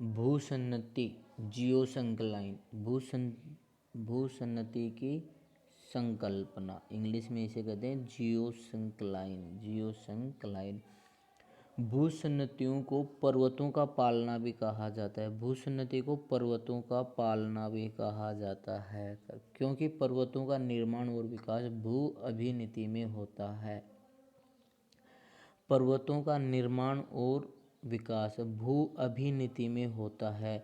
भूसन्नति जियोसंक्लाइन भूसन्नति की संकल्पना, इंग्लिश में इसे कहते हैं जियोसंक्लाइन। भूसन्नतियों को पर्वतों का पालना भी कहा जाता है। भूसन्नति को पर्वतों का पालना भी कहा जाता है, क्योंकि पर्वतों का निर्माण और विकास भू अभिनीति में होता है। पर्वतों का निर्माण और विकास भू अभिनीति में होता है।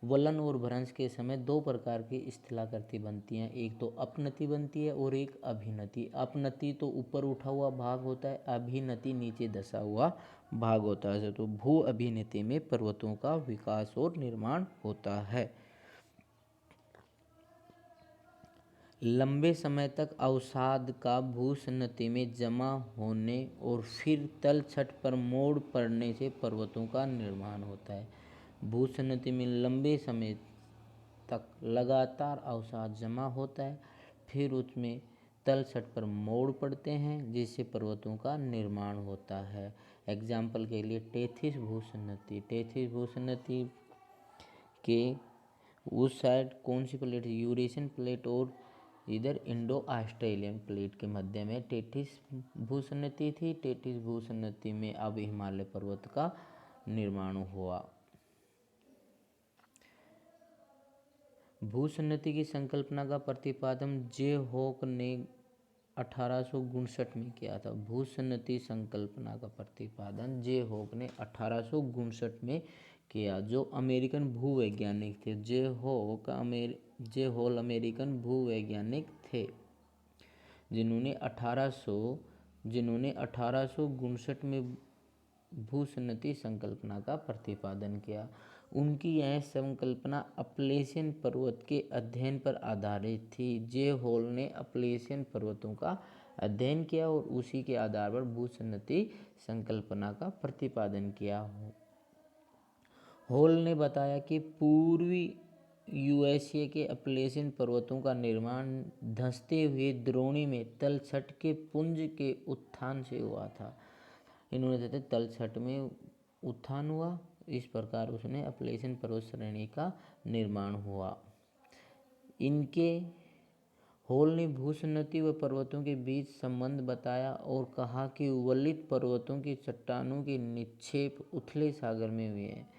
वलन और भ्रंश के समय दो प्रकार की स्थलाकृति बनती हैं, एक तो अपनति बनती है और एक अभिनति। अपनति तो ऊपर उठा हुआ भाग होता है, अभिनति नीचे धंसा हुआ भाग होता है। तो भू अभिनीति में पर्वतों का विकास और निर्माण होता है। लंबे समय तक अवसाद का भूसन्नति में जमा होने और फिर तल छट पर मोड़ पड़ने से पर्वतों का निर्माण होता है। भूसन्नति में लंबे समय तक लगातार अवसाद जमा होता है, फिर उसमें तल छट पर मोड़ पड़ते हैं जिससे पर्वतों का निर्माण होता है। एग्जाम्पल के लिए टेथिस भूसन्नति के उस साइड कौन सी प्लेट, यूरेशियन प्लेट और इधर इंडो ऑस्ट्रेलियन प्लेट के मध्य में टेथिस भूसन्नति थी। टेथिस भूसन्नति में अब हिमालय पर्वत का निर्माण हुआ। भूसन्नति की संकल्पना का प्रतिपादन जे हॉक ने 1859 में किया था। भूसन्नति संकल्पना का प्रतिपादन जे हॉक ने 1859 में किया, जो अमेरिकन भूवैज्ञानिक थे। जे हॉल अमेरिकन भूवैज्ञानिक थे जिन्होंने 1859 में भूसन्नति संकल्पना का प्रतिपादन किया। उनकी यह संकल्पना अपलेशियन पर्वत के अध्ययन पर आधारित थी। जे हॉल ने अपलेशियन पर्वतों का अध्ययन किया और उसी के आधार पर भूसन्नति संकल्पना का प्रतिपादन किया। हॉल ने बताया कि पूर्वी यूएसए के अपलेशियन पर्वतों का निर्माण धंसते हुए द्रोणी में तलछट के पुंज के उत्थान से हुआ था। इन्होंने कहते तलछट में उत्थान हुआ, इस प्रकार उसने अपलेशियन पर्वत श्रेणी का निर्माण हुआ। इनके हॉल ने भूसन्नति व पर्वतों के बीच संबंध बताया और कहा कि वलित पर्वतों की चट्टानों के निक्षेप उथले सागर में हुए हैं।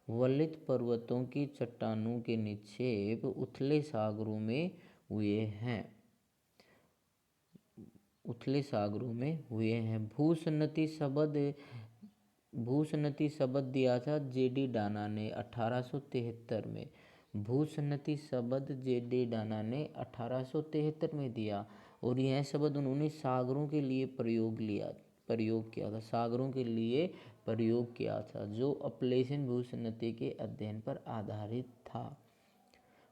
वलित पर्वतों की चट्टानों के निक्षेप उथले सागरों में हुए हैं। भूसन्नति शब्द दिया था जेडी डाना ने 1873 में। भूसन्नति शब्द जेडी डाना ने 1873 में दिया और यह शब्द उन्होंने सागरों के लिए प्रयोग किया था, जो अपलेशियन भूसन्नति के अध्ययन पर आधारित था।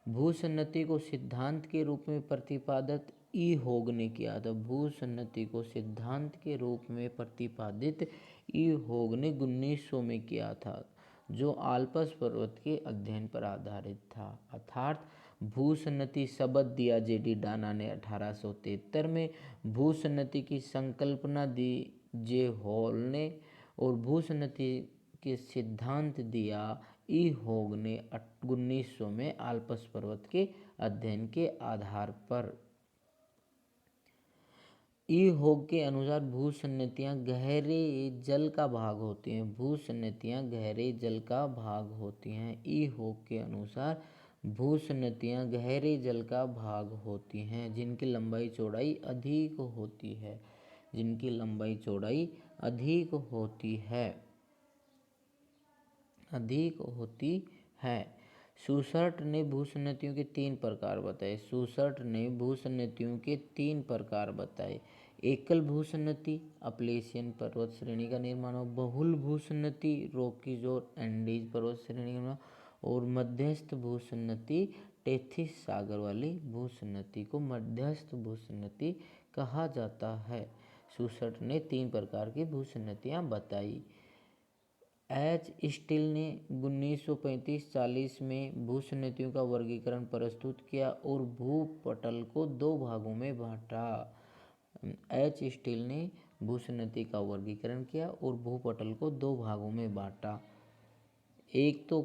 भूसन्नति को सिद्धांत के रूप में प्रतिपादित ई हॉग ने किया था। भूसन्नति को सिद्धांत के रूप में प्रतिपादित ई हॉग ने 1900 में किया था, जो आल्प्स पर्वत के अध्ययन पर आधारित था। अर्थात भूसन्नति शब्द दिया जेडी डाना ने 1873 में, भूसन्नति की संकल्पना दी जे हॉल ने और भूसन्नति के सिद्धांत दिया ई हॉग ने 1900 में आल्प्स पर्वत के अध्ययन के आधार पर। ई हॉग के अनुसार भूसन्नतियाँ गहरे जल का भाग होती हैं। भूसन्नतियाँ गहरे जल का भाग होती हैं। ई हॉग के अनुसार भूसन्नतियाँ गहरे जल का भाग होती हैं, जिनकी लंबाई चौड़ाई अधिक होती है। सुसर्ट ने भूसन्नतियों के तीन प्रकार बताए। एकल भूसन्नति अपलेशियन पर्वत श्रेणी का निर्माण हो, बहुल भूसन्नति रॉकीज और एंडीज पर्वत श्रेणी का निर्माण, और मध्यस्थ भूसन्नति टेथिस सागर वाली भूसन्नति को मध्यस्थ भूसन्नति कहा जाता है। सुसर्ट ने 3 प्रकार की भूसन्नतियाँ बताई। एच स्टील ने 1935-40 में भूसन्नतियों का वर्गीकरण प्रस्तुत किया और भूपटल को 2 भागों में बांटा। एच स्टील ने भूसन्नति का वर्गीकरण किया और भूपटल को 2 भागों में बांटा। एक तो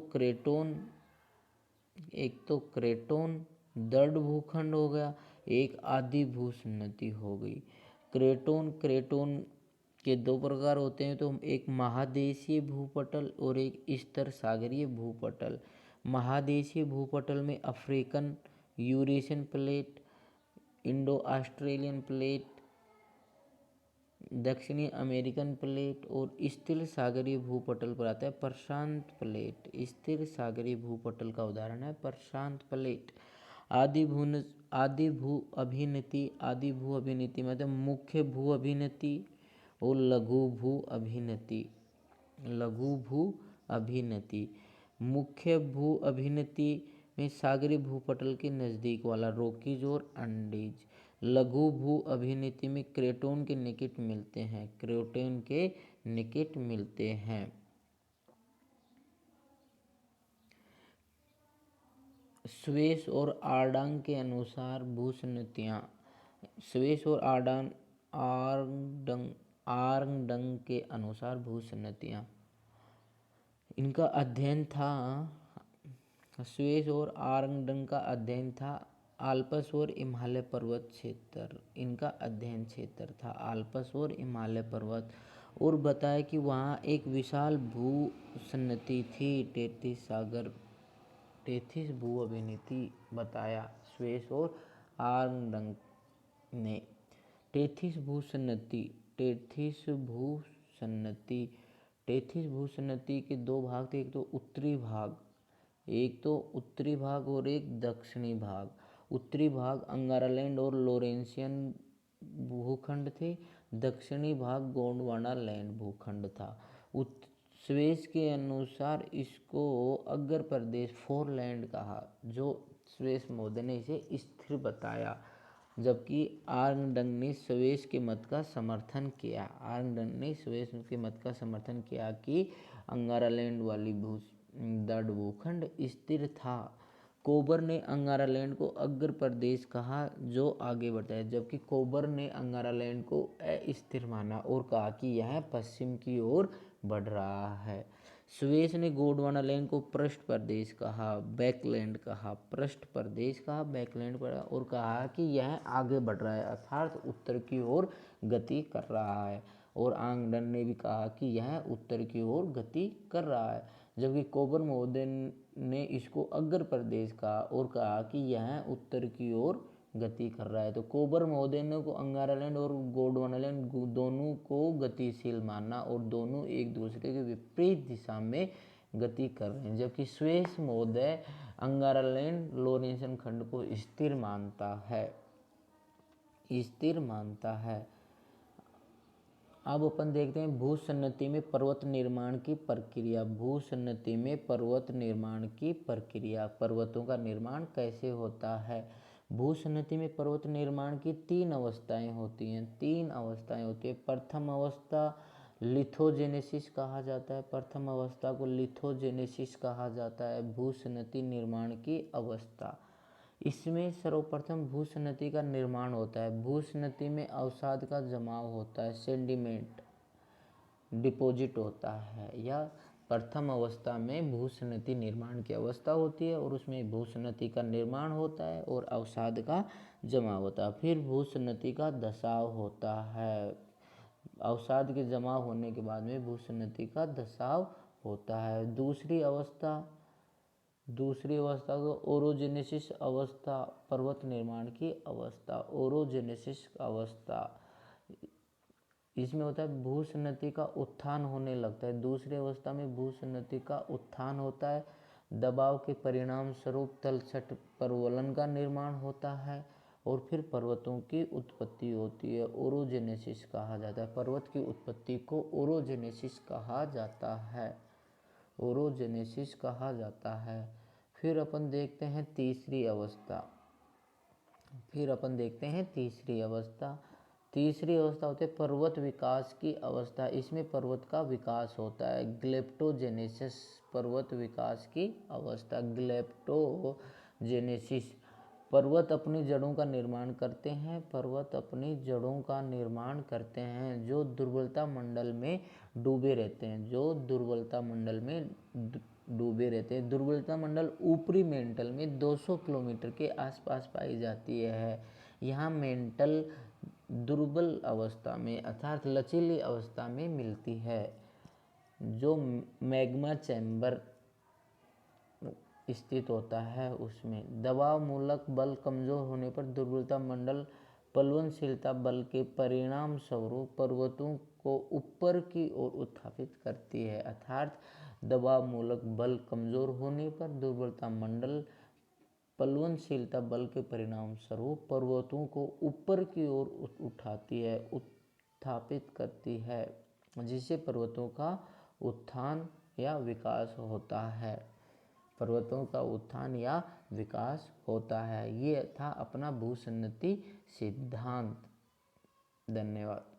क्रेटोन दृढ़ भूखंड हो गया, एक आदि भूसन्नति हो गई। क्रेटोन के दो प्रकार होते हैं, तो एक महादेशीय भूपटल और एक स्तर सागरीय भूपटल। महादेशीय भूपटल में African, Eurasian plate, Indo Australian plate, दक्षिणी अमेरिकन प्लेट, और स्थिर सागरीय भूपटल पर आता है प्रशांत प्लेट। स्थिर सागरीय भूपटल का उदाहरण है प्रशांत प्लेट। आदि भू अभिनति मतलब मुख्य भू अभिनति और लघु भू अभिनति। मुख्य भू अभिनति में सागरीय भूपटल के नज़दीक वाला रॉकीज और अंडीज। लघु भू अभिनति में क्रेटोन के निकट मिलते हैं। स्वेस और आर्डांग के अनुसार भूसन्नतियाँ। स्वेस और आर्मडंग के अनुसार भूसन्नतियाँ इनका अध्ययन था। स्वेस और आर्मडंग का अध्ययन था आल्प्स और हिमालय पर्वत क्षेत्र। इनका अध्ययन क्षेत्र था आल्प्स और हिमालय पर्वत, और बताया कि वहाँ एक विशाल भूसन्नति थी। 33 भू अभिनति बताया स्वेस और आर्मडंग ने। 33 भूसन्नति के दो भाग थे, एक तो उत्तरी भाग और एक दक्षिणी भाग। उत्तरी भाग अंगारालैंड और लॉरेंसियन भूखंड थे, दक्षिणी भाग गोंडवाना लैंड भूखंड था। स्वेस के अनुसार इसको अग्र प्रदेश फोरलैंड कहा, जो स्वेस महोदय ने इसे स्थिर बताया, जबकि आर्मडंग ने स्वेस के मत का समर्थन किया कि अंगारालैंड वाली दृढ़ भूखंड स्थिर था। कोबर ने अंगारालैंड को अग्र प्रदेश कहा जो आगे बढ़ता है, जबकि कोबर ने अंगारालैंड को अस्थिर माना और कहा कि यह पश्चिम की ओर बढ़ रहा है। स्वेस ने गोंडवानालैंड को पृष्ठ प्रदेश कहा, बैकलैंड कहा, और कहा कि यह आगे बढ़ रहा है, अर्थात उत्तर की ओर गति कर रहा है। और आर्मडंग ने भी कहा कि यह उत्तर की ओर गति कर रहा है, जबकि कोबर महोदय ने इसको अग्र प्रदेश कहा और कहा कि यह उत्तर की ओर गति कर रहा है। तो कोबर महोदय ने को अंगारालैंड और गोंडवानालैंड दोनों को गतिशील माना और दोनों एक दूसरे के विपरीत दिशा में गति कर रहे हैं, जबकि स्वेस महोदय अंगारालैंड लॉरेंसियन खंड को स्थिर मानता है। अब अपन देखते हैं भूसन्नति में पर्वत निर्माण की प्रक्रिया। पर्वतों का निर्माण कैसे होता है। भूसन्नति में पर्वत निर्माण की तीन अवस्थाएं होती हैं। प्रथम अवस्था लिथोजेनेसिस कहा जाता है। भूसन्नति निर्माण की अवस्था, इसमें सर्वप्रथम भूसन्नति का निर्माण होता है। भूसन्नति में अवसाद का जमाव होता है, सेडिमेंट डिपॉजिट होता है। या प्रथम अवस्था में भूसन्नति निर्माण की अवस्था होती है और उसमें भूसन्नति का निर्माण होता है और अवसाद का जमाव होता है। फिर भूसन्नति का धसाव होता है। अवसाद के जमा होने के बाद में भूसन्नति का धसाव होता है। दूसरी अवस्था को ओरोजेनेसिस अवस्था, पर्वत निर्माण की अवस्था। ओरोजेनेसिस अवस्था, इसमें होता है भूसन्नति का उत्थान होने लगता है। दूसरी अवस्था में भूसन्नति का उत्थान होता है, दबाव के परिणाम स्वरूप तलछट प्रवलन का निर्माण होता है और फिर पर्वतों की उत्पत्ति होती है। ओरोजेनेसिस कहा जाता है। पर्वत की उत्पत्ति को ओरोजेनेसिस कहा जाता है। फिर अपन देखते हैं तीसरी अवस्था। तीसरी अवस्था होती है पर्वत विकास की अवस्था। इसमें पर्वत का विकास होता है, ग्लेप्टोजेनेसिस। पर्वत विकास की अवस्था ग्लेप्टोजेनेसिस। पर्वत अपनी जड़ों का निर्माण करते हैं। पर्वत अपनी जड़ों का निर्माण करते हैं जो दुर्बलता मंडल में डूबे रहते हैं, जो दुर्बलता मंडल में डूबे रहते हैं। दुर्बलता मंडल ऊपरी मेंटल में 200 किलोमीटर के आसपास पाई जाती है। यहाँ मेंटल दुर्बल अवस्था में अर्थात लचीली अवस्था में मिलती है। जो मैग्मा चैम्बर स्थित होता है उसमें दबाव मूलक बल कमजोर होने पर दुर्बलता मंडल प्लवनशीलता बल के परिणाम स्वरूप पर्वतों को ऊपर की ओर उत्थापित करती है। अर्थात दबाव मूलक बल कमजोर होने पर दुर्बलता मंडल प्लवनशीलता बल के परिणाम स्वरूप पर्वतों को ऊपर की ओर उठाती है, उत्थापित करती है, जिससे पर्वतों का उत्थान या विकास होता है। पर्वतों का उत्थान या विकास होता है। ये था अपना भूसन्नति सिद्धांत। धन्यवाद।